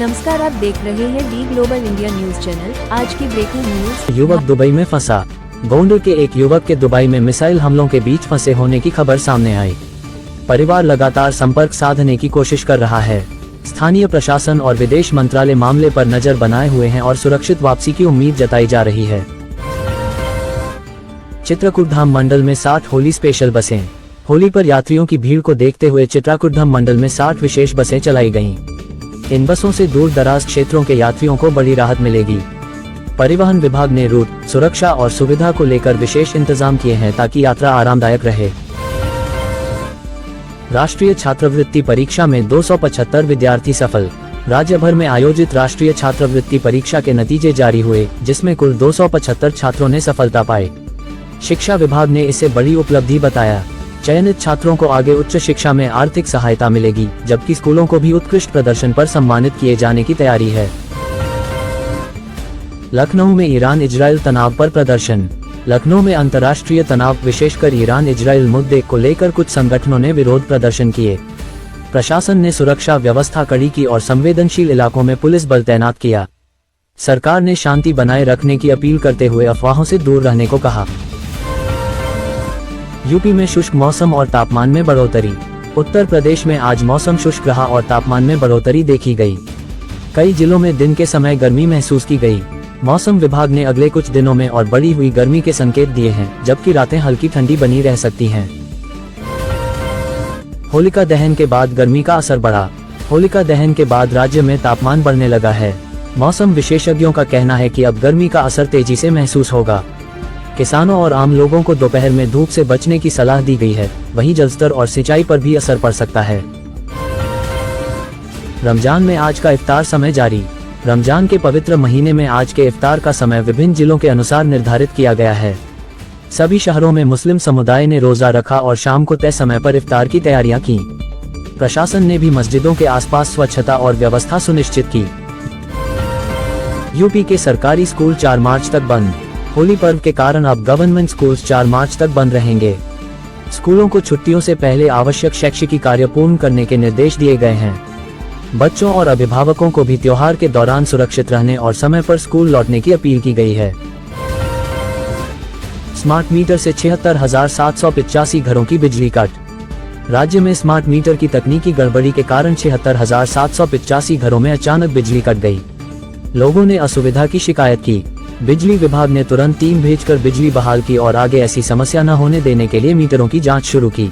नमस्कार, आप देख रहे हैं D global India news channel. आज की ब्रेकिंग न्यूज। युवक दुबई में फंसा। गोंड के एक युवक के दुबई में मिसाइल हमलों के बीच फंसे होने की खबर सामने आई। परिवार लगातार संपर्क साधने की कोशिश कर रहा है। स्थानीय प्रशासन और विदेश मंत्रालय मामले पर नजर बनाए हुए हैं और सुरक्षित वापसी की उम्मीद जताई जा रही है। चित्रकूट धाम मंडल में 60 होली स्पेशल बसें। होली पर यात्रियों की भीड़ को देखते हुए चित्रकूट धाम मंडल में 60 विशेष बसें चलाई गईं। इन बसों से दूर दराज क्षेत्रों के यात्रियों को बड़ी राहत मिलेगी। परिवहन विभाग ने रूट, सुरक्षा और सुविधा को लेकर विशेष इंतजाम किए हैं ताकि यात्रा आरामदायक रहे। राष्ट्रीय छात्रवृत्ति परीक्षा में 275 विद्यार्थी सफल। राज्य भर में आयोजित राष्ट्रीय छात्रवृत्ति परीक्षा के नतीजे जारी हुए, जिसमें कुल 275 छात्रों ने सफलता पाई। शिक्षा विभाग ने इसे बड़ी उपलब्धि बताया। चयनित छात्रों को आगे उच्च शिक्षा में आर्थिक सहायता मिलेगी, जबकि स्कूलों को भी उत्कृष्ट प्रदर्शन पर सम्मानित किए जाने की तैयारी है। लखनऊ में ईरान इजराइल तनाव पर प्रदर्शन। लखनऊ में अंतर्राष्ट्रीय तनाव, विशेषकर ईरान इजराइल मुद्दे को लेकर कुछ संगठनों ने विरोध प्रदर्शन किए। प्रशासन ने सुरक्षा व्यवस्था कड़ी की और संवेदनशील इलाकों में पुलिस बल तैनात किया। सरकार ने शांति बनाए रखने की अपील करते हुए अफवाहों से दूर रहने को कहा। यूपी में शुष्क मौसम और तापमान में बढ़ोतरी। उत्तर प्रदेश में आज मौसम शुष्क रहा और तापमान में बढ़ोतरी देखी गई। कई जिलों में दिन के समय गर्मी महसूस की गई। मौसम विभाग ने अगले कुछ दिनों में और बढ़ी हुई गर्मी के संकेत दिए हैं, जबकि रातें हल्की ठंडी बनी रह सकती हैं। होलिका दहन के बाद गर्मी का असर बढ़ा। होलिका दहन के बाद राज्य में तापमान बढ़ने लगा है। मौसम विशेषज्ञों का कहना है कि अब गर्मी का असर तेजी से महसूस होगा। किसानों और आम लोगों को दोपहर में धूप से बचने की सलाह दी गई है। वहीं जलस्तर और सिंचाई पर भी असर पड़ सकता है। रमजान में आज का इफ्तार समय जारी। रमजान के पवित्र महीने में आज के इफ्तार का समय विभिन्न जिलों के अनुसार निर्धारित किया गया है। सभी शहरों में मुस्लिम समुदाय ने रोजा रखा और शाम को तय समय पर इफ्तार की तैयारियां की। प्रशासन ने भी मस्जिदों के आसपास स्वच्छता और व्यवस्था सुनिश्चित की। यूपी के सरकारी स्कूल 4 मार्च तक बंद। होली पर्व के कारण अब गवर्नमेंट स्कूल्स 4 मार्च तक बंद रहेंगे। स्कूलों को छुट्टियों से पहले आवश्यक शैक्षिक कार्य पूर्ण करने के निर्देश दिए गए हैं। बच्चों और अभिभावकों को भी त्योहार के दौरान सुरक्षित रहने और समय पर स्कूल लौटने की अपील की गई है। स्मार्ट मीटर से 76,785 घरों की बिजली कट। राज्य में स्मार्ट मीटर की तकनीकी गड़बड़ी के कारण 76,785 घरों में अचानक बिजली कट गई। लोगों ने असुविधा की शिकायत की। बिजली विभाग ने तुरंत टीम भेजकर बिजली बहाल की और आगे ऐसी समस्या न होने देने के लिए मीटरों की जांच शुरू की।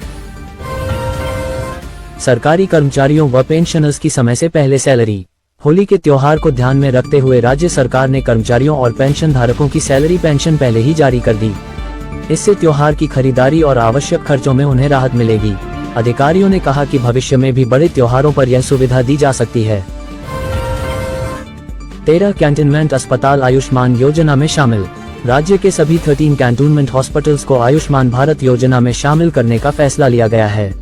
सरकारी कर्मचारियों व पेंशनर्स की समय से पहले सैलरी। होली के त्योहार को ध्यान में रखते हुए राज्य सरकार ने कर्मचारियों और पेंशन धारकों की सैलरी पेंशन पहले ही जारी कर दी। इससे त्योहार की खरीदारी और आवश्यक खर्चों में उन्हें राहत मिलेगी। अधिकारियों ने कहा कि भविष्य में भी बड़े त्योहारों पर यह सुविधा दी जा सकती है। 13 कैंटोनमेंट अस्पताल आयुष्मान योजना में शामिल। राज्य के सभी 13 कैंटोनमेंट हॉस्पिटल्स को आयुष्मान भारत योजना में शामिल करने का फैसला लिया गया है।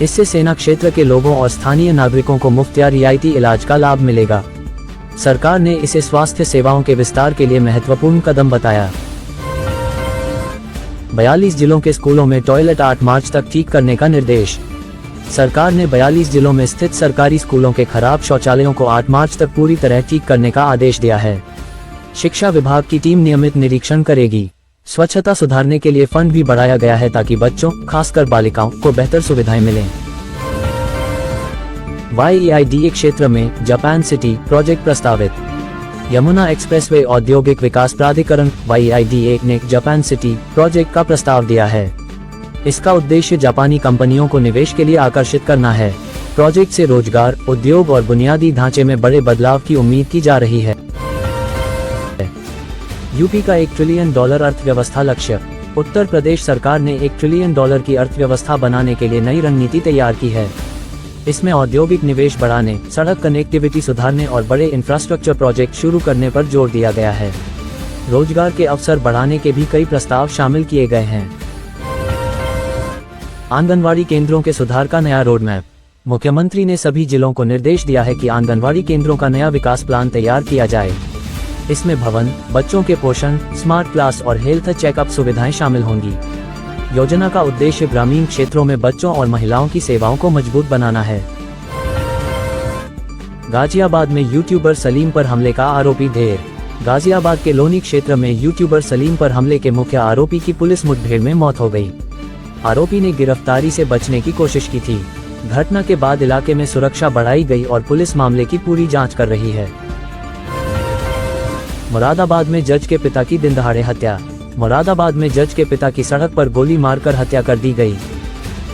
इससे सेना क्षेत्र के लोगों और स्थानीय नागरिकों को मुफ्त या रियायती इलाज का लाभ मिलेगा। सरकार ने इसे स्वास्थ्य सेवाओं के विस्तार के लिए महत्वपूर्ण कदम बताया। 42 जिलों के स्कूलों में टॉयलेट 8 मार्च तक ठीक करने का निर्देश। सरकार ने 42 जिलों में स्थित सरकारी स्कूलों के खराब शौचालयों को 8 मार्च तक पूरी तरह ठीक करने का आदेश दिया है। शिक्षा विभाग की टीम नियमित निरीक्षण करेगी। स्वच्छता सुधारने के लिए फंड भी बढ़ाया गया है ताकि बच्चों, खासकर बालिकाओं को बेहतर सुविधाएं मिलें। YEIDA क्षेत्र में जापान सिटी प्रोजेक्ट प्रस्तावित। यमुना एक्सप्रेसवे औद्योगिक विकास प्राधिकरण YEIDA ने जापान सिटी प्रोजेक्ट का प्रस्ताव दिया है। इसका उद्देश्य जापानी कंपनियों को निवेश के लिए आकर्षित करना है। प्रोजेक्ट से रोजगार, उद्योग और बुनियादी ढांचे में बड़े बदलाव की उम्मीद की जा रही है। यूपी का $1 ट्रिलियन अर्थव्यवस्था लक्ष्य। उत्तर प्रदेश सरकार ने $1 ट्रिलियन की अर्थव्यवस्था बनाने के लिए नई रणनीति तैयार की है। इसमें औद्योगिक निवेश बढ़ाने, सड़क कनेक्टिविटी सुधारने और बड़े इंफ्रास्ट्रक्चर प्रोजेक्ट शुरू करने पर जोर दिया गया है। रोजगार के अवसर बढ़ाने के भी कई प्रस्ताव शामिल किए गए हैं। आंगनवाड़ी केंद्रों के सुधार का नया रोड मैप। मुख्यमंत्री ने सभी जिलों को निर्देश दिया है कि आंगनवाड़ी केंद्रों का नया विकास प्लान तैयार किया जाए। इसमें भवन, बच्चों के पोषण, स्मार्ट क्लास और हेल्थ चेकअप सुविधाएं शामिल होंगी। योजना का उद्देश्य ग्रामीण क्षेत्रों में बच्चों और महिलाओं की सेवाओं को मजबूत बनाना है। गाजियाबाद में यूट्यूबर सलीम पर हमले का आरोपी ढेर। गाजियाबाद के लोनी क्षेत्र में यूट्यूबर सलीम पर हमले के मुख्य आरोपी की पुलिस मुठभेड़ में मौत हो गई। आरोपी ने गिरफ्तारी से बचने की कोशिश की थी। घटना के बाद इलाके में सुरक्षा बढ़ाई गई और पुलिस मामले की पूरी जांच कर रही है। मुरादाबाद में जज के पिता की दिन दहाड़े हत्या। मुरादाबाद में जज के पिता की सड़क पर गोली मारकर हत्या कर दी गई।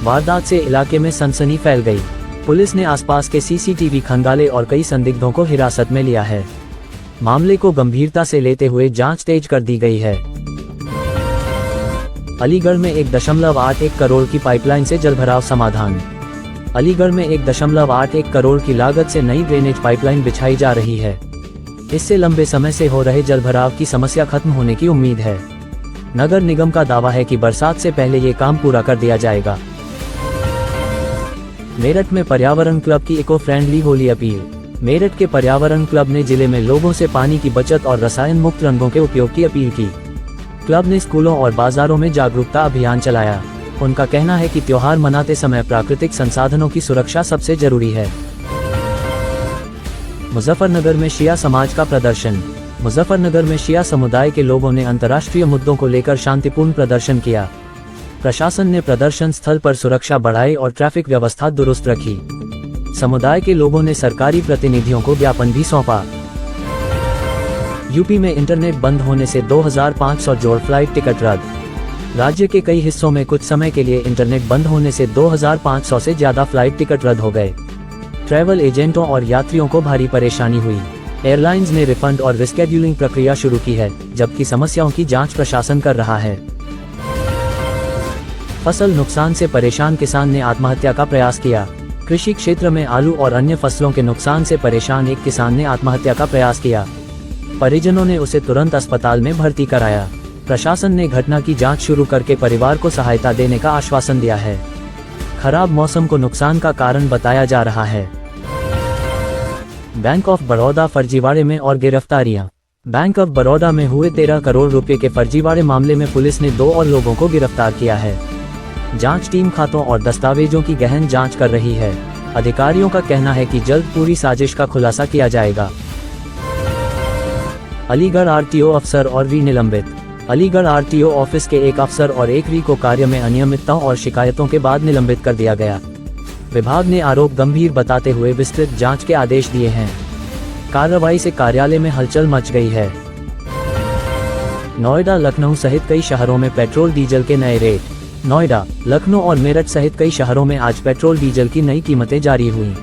वारदात से इलाके में सनसनी फैल गई। पुलिस ने आसपास के सीसीटीवी खंगाले और कई संदिग्धों को हिरासत में लिया है। मामले को गंभीरता से लेते हुए जांच तेज कर दी गई है। अलीगढ़ में 1.81 करोड़ की पाइपलाइन से जलभराव समाधान। अलीगढ़ में 1.81 करोड़ की लागत से नई ड्रेनेज पाइपलाइन बिछाई जा रही है। इससे लंबे समय से हो रहे जलभराव की समस्या खत्म होने की उम्मीद है। नगर निगम का दावा है कि बरसात से पहले ये काम पूरा कर दिया जाएगा। मेरठ में पर्यावरण क्लब की इको फ्रेंडली होली अपील। मेरठ के पर्यावरण क्लब ने जिले में लोगों से पानी की बचत और रसायन मुक्त रंगों के उपयोग की अपील की। क्लब ने स्कूलों और बाजारों में जागरूकता अभियान चलाया। उनका कहना है कि त्योहार मनाते समय प्राकृतिक संसाधनों की सुरक्षा सबसे जरूरी है। मुजफ्फरनगर में शिया समाज का प्रदर्शन। मुजफ्फरनगर में शिया समुदाय के लोगों ने अंतर्राष्ट्रीय मुद्दों को लेकर शांतिपूर्ण प्रदर्शन किया। प्रशासन ने प्रदर्शन स्थल पर सुरक्षा बढ़ाई और ट्रैफिक व्यवस्था दुरुस्त रखी। समुदाय के लोगों ने सरकारी प्रतिनिधियों को ज्ञापन भी सौंपा। यूपी में इंटरनेट बंद होने से 2500 जोड़ फ्लाइट टिकट रद्द। राज्य के कई हिस्सों में कुछ समय के लिए इंटरनेट बंद होने से 2500 से ज्यादा फ्लाइट टिकट रद्द हो गए। ट्रैवल एजेंटों और यात्रियों को भारी परेशानी हुई। एयरलाइंस ने रिफंड और रिस्केड्यूलिंग प्रक्रिया शुरू की है, जबकि समस्याओं की जांच प्रशासन कर रहा है। फसल नुकसान से परेशान किसान ने आत्महत्या का प्रयास किया। कृषि क्षेत्र में आलू और अन्य फसलों के नुकसान से परेशान एक किसान ने आत्महत्या का प्रयास किया। परिजनों ने उसे तुरंत अस्पताल में भर्ती कराया। प्रशासन ने घटना की जांच शुरू करके परिवार को सहायता देने का आश्वासन दिया है। खराब मौसम को नुकसान का कारण बताया जा रहा है। बैंक ऑफ बड़ौदा फर्जीवाड़े में और गिरफ्तारियां। बैंक ऑफ बड़ौदा में हुए 13 करोड़ रुपए के फर्जीवाड़े मामले में पुलिस ने 2 और लोगों को गिरफ्तार किया है। जांच टीम खातों और दस्तावेजों की गहन जांच कर रही है। अधिकारियों का कहना है कि जल्द पूरी साजिश का खुलासा किया जाएगा। अलीगढ़ आरटीओ अफसर और री निलंबित। अलीगढ़ आरटीओ ऑफिस के एक अफसर और एक री को कार्य में अनियमितताओं और शिकायतों के बाद निलंबित कर दिया गया। विभाग ने आरोप गंभीर बताते हुए विस्तृत जांच के आदेश दिए हैं। कार्रवाई से कार्यालय में हलचल मच गई है। नोएडा, लखनऊ सहित कई शहरों में पेट्रोल डीजल के नए रेट। नोएडा, लखनऊ और मेरठ सहित कई शहरों में आज पेट्रोल डीजल की नई कीमतें जारी हुई।